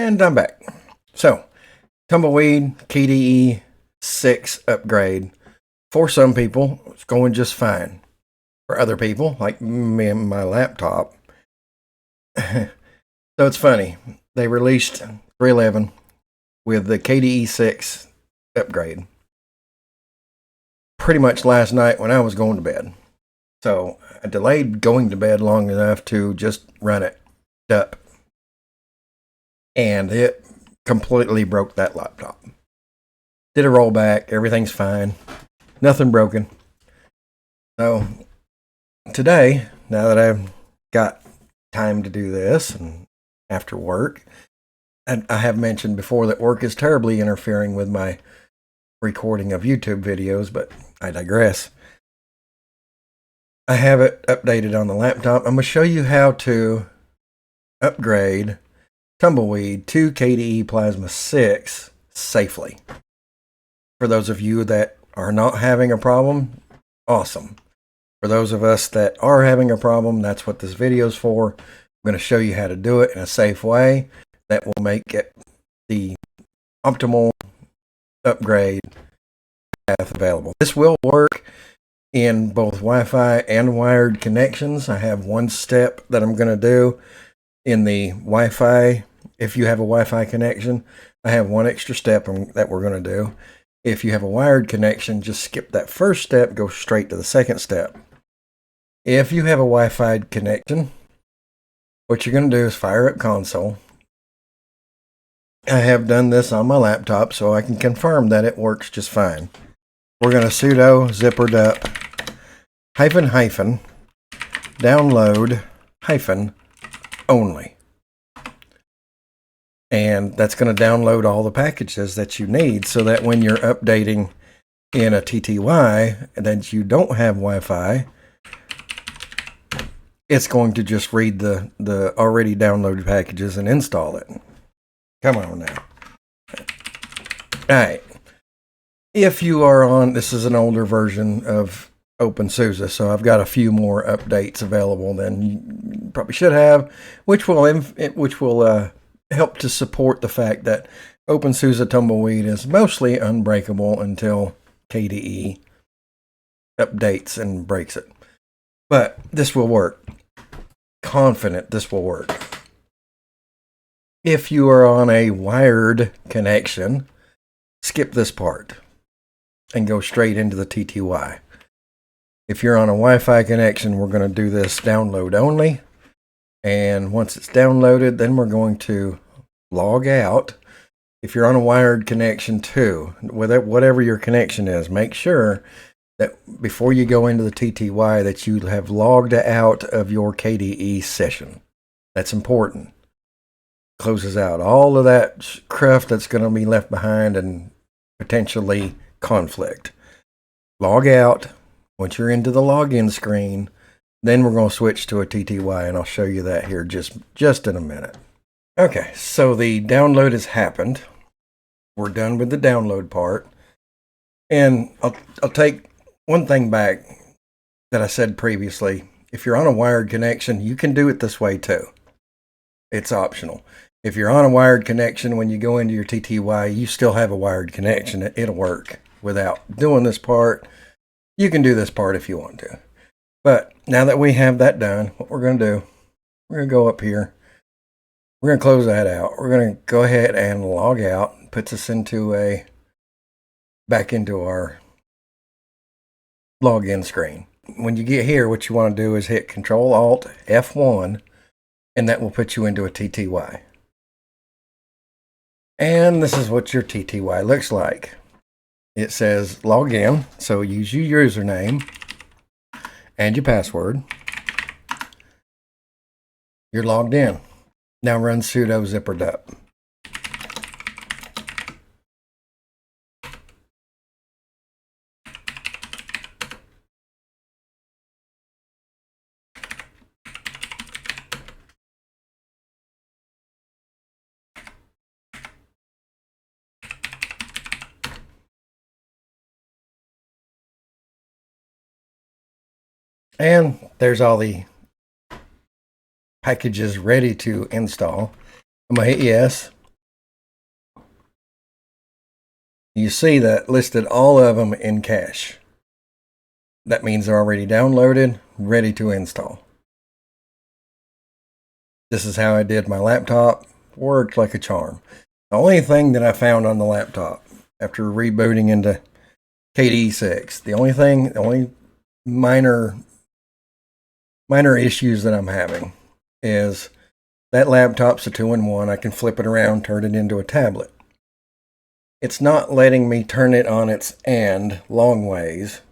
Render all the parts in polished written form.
And I'm back. So, Tumbleweed KDE 6 upgrade. For some people, it's going just fine. For other people, like me and my laptop. So it's funny. They released 3.11 with the KDE 6 upgrade pretty much last night when I was going to bed. So I delayed going to bed long enough to just run it up. And it completely broke that laptop. Did a rollback, everything's fine, nothing broken. So today, now that I've got time to do this and after work, and I have mentioned before that work is terribly interfering with my recording of YouTube videos, but I digress. I have it updated on the laptop. I'm going to show you how to upgrade Tumbleweed to KDE Plasma 6 safely. For those of you that are not having a problem, awesome. For those of us that are having a problem, that's what this video is for. I'm going to show you how to do it in a safe way that will make it the optimal upgrade path available. This will work in both Wi-Fi and wired connections. I have one step that I'm going to do in the Wi-Fi. If you have a Wi-Fi connection, I have one extra step that we're going to do. If you have a wired connection, just skip that first step, go straight to the second step. If you have a Wi-Fi connection, what you're going to do is fire up console. I have done this on my laptop, so I can confirm that it works just fine. We're going to sudo zippered up --, download -only. And that's going to download all the packages that you need so that when you're updating in a TTY that you don't have Wi-Fi, it's going to just read the already downloaded packages and install it. Come on now. All right. If you are on, this is an older version of OpenSUSE, so I've got a few more updates available than you probably should have, which will help to support the fact that OpenSUSE Tumbleweed is mostly unbreakable until KDE updates and breaks it. But this will work. Confident this will work. If you are on a wired connection, skip this part and go straight into the TTY. If you're on a Wi-Fi connection, we're going to do this download only. And once it's downloaded, then we're going to log out. If you're on a wired connection too, whatever your connection is, make sure that before you go into the TTY that you have logged out of your KDE session. That's important. Closes out all of that cruft that's going to be left behind and potentially conflict. Log out. Once you're into the login screen, then we're going to switch to a TTY, and I'll show you that here just in a minute. Okay, so the download has happened. We're done with the download part. And I'll take one thing back that I said previously. If you're on a wired connection, you can do it this way too. It's optional. If you're on a wired connection, when you go into your TTY, you still have a wired connection. It'll work without doing this part. You can do this part if you want to. But now that we have that done, what we're going to do, we're going to go up here. We're going to close that out. We're going to go ahead and log out. Puts us into back into our login screen. When you get here, what you want to do is hit Control-Alt F1, and that will put you into a TTY. And this is what your TTY looks like. It says log in, so use your username and your password. You're logged in. Now run sudo zippered up. And there's all the packages ready to install. I'm going to hit yes. You see that listed all of them in cache. That means they're already downloaded, ready to install. This is how I did my laptop. Worked like a charm. The only thing that I found on the laptop after rebooting into KDE 6, the only minor issues that I'm having is that laptop's a 2-in-1. I can flip it around, turn it into a tablet. It's not letting me turn it on its end long ways,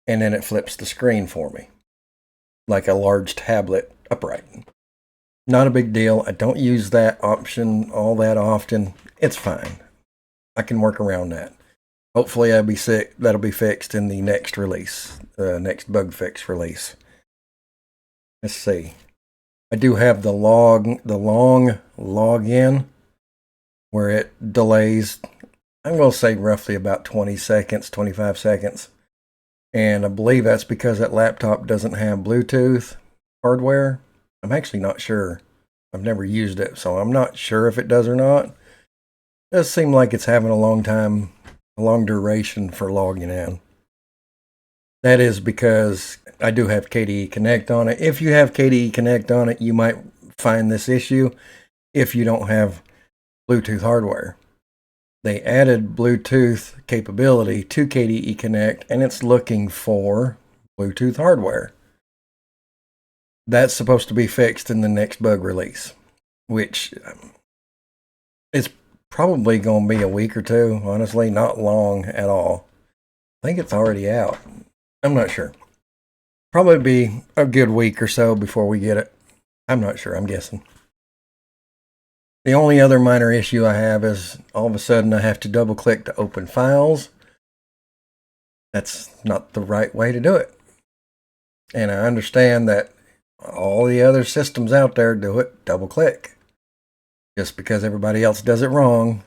and then it flips the screen for me like a large tablet upright. Not a big deal. I don't use that option all that often. It's fine. I can work around that. Hopefully that'll be fixed in the next release, the next bug fix release. Let's see. I do have the long login where it delays, I'm going to say roughly about 20 seconds, 25 seconds. And I believe that's because that laptop doesn't have Bluetooth hardware. I'm actually not sure. I've never used it, so I'm not sure if it does or not. It does seem like it's having a long duration for logging in. That is because I do have KDE Connect on it. If you have KDE Connect on it, you might find this issue if you don't have Bluetooth hardware. They added Bluetooth capability to KDE Connect, and it's looking for Bluetooth hardware. That's supposed to be fixed in the next bug release, which is probably going to be a week or two, honestly, not long at all. I think it's already out. I'm not sure. Probably be a good week or so before we get it. I'm not sure, I'm guessing. The only other minor issue I have is all of a sudden I have to double click to open files. That's not the right way to do it. And I understand that all the other systems out there do it double click. Just because everybody else does it wrong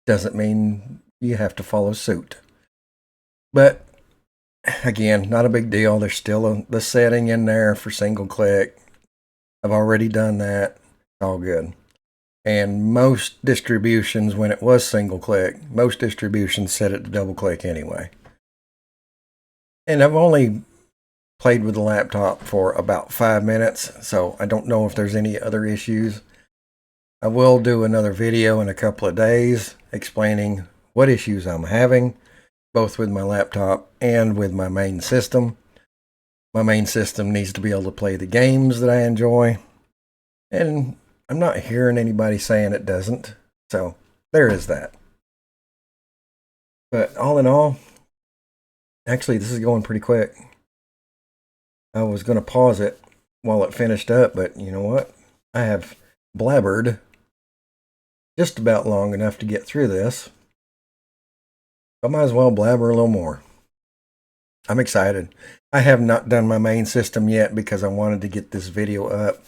doesn't mean you have to follow suit. But again, not a big deal. There's still the setting in there for single click. I've already done that. It's all good. And most distributions, when it was single click, most distributions set it to double click anyway. And I've only played with the laptop for about 5 minutes, so I don't know if there's any other issues. I will do another video in a couple of days explaining what issues I'm having, both with my laptop and with my main system. My main system needs to be able to play the games that I enjoy, and I'm not hearing anybody saying it doesn't, so there is that. But all in all, actually this is going pretty quick. I was going to pause it while it finished up, but you know what? I have blabbered just about long enough to get through this. I might as well blabber a little more. I'm excited. I have not done my main system yet because I wanted to get this video up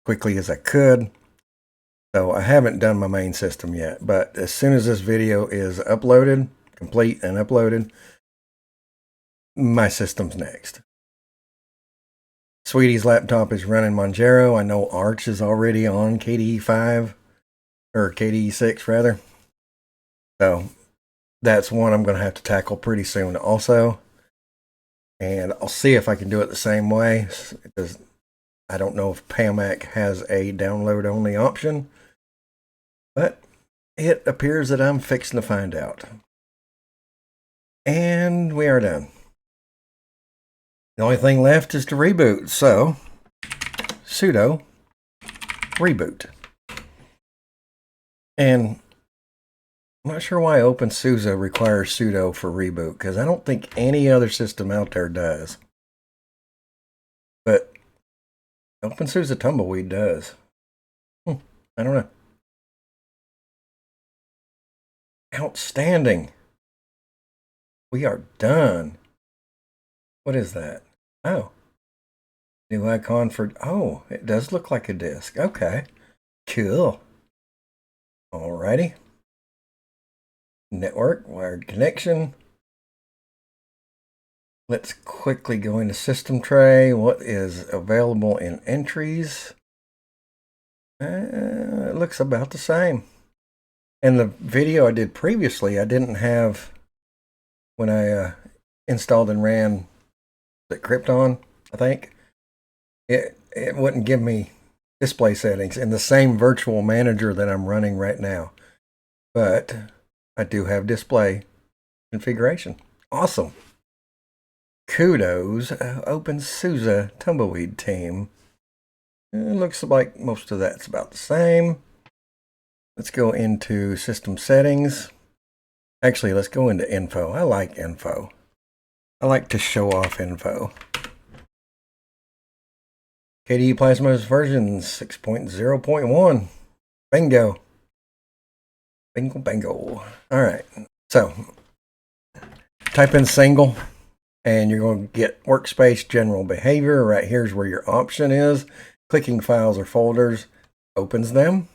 quickly as I could. So I haven't done my main system yet, but as soon as this video is uploaded, complete and uploaded, my system's next. Sweetie's laptop is running Monjero. I know Arch is already on KDE 5, or KDE 6 rather. So that's one I'm going to have to tackle pretty soon also. And I'll see if I can do it the same way, because I don't know if PAMAC has a download only option, but it appears that I'm fixing to find out. And we are done. The only thing left is to reboot, so sudo reboot. And I'm not sure why OpenSUSE requires sudo for reboot, because I don't think any other system out there does. But OpenSUSE Tumbleweed does. I don't know. Outstanding. We are done. What is that? Oh. New icon for... Oh, it does look like a disk. Okay. Cool. Alrighty. Network, wired connection. Let's quickly go into system tray. What is available in entries? It looks about the same. And the video I did previously, I didn't have when I installed and ran the Krypton, I think. It wouldn't give me display settings in the same virtual manager that I'm running right now. But I do have display configuration. Awesome. Kudos, OpenSUSE Tumbleweed team. It looks like most of that's about the same. Let's go into system settings. Actually, let's go into info. I like info. I like to show off info. KDE Plasma's version 6.0.1. Bingo. Bingo, bingo. All right. So, type in single, and you're going to get workspace general behavior. Right here's where your option is. Clicking files or folders opens them.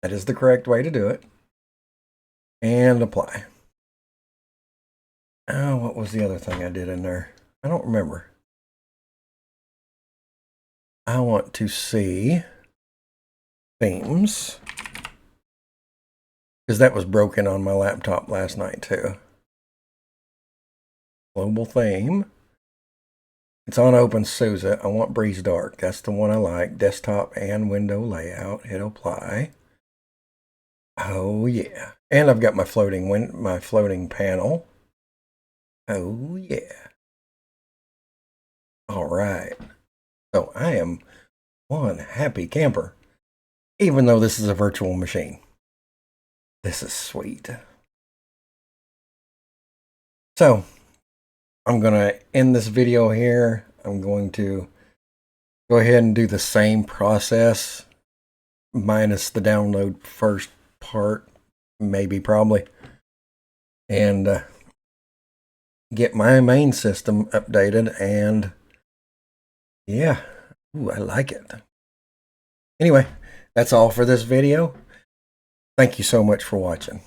That is the correct way to do it. And apply. Oh, what was the other thing I did in there? I don't remember. I want to see themes, because that was broken on my laptop last night too. Global theme. It's on OpenSUSE. I want Breeze Dark. That's the one I like. Desktop and window layout. Hit apply. Oh yeah. And I've got my floating panel. Oh yeah. All right. So I am one happy camper, even though this is a virtual machine. This is sweet. So I'm going to end this video here. I'm going to go ahead and do the same process, minus the download first part, maybe, probably, and get my main system updated. And yeah, ooh, I like it. Anyway, that's all for this video. Thank you so much for watching.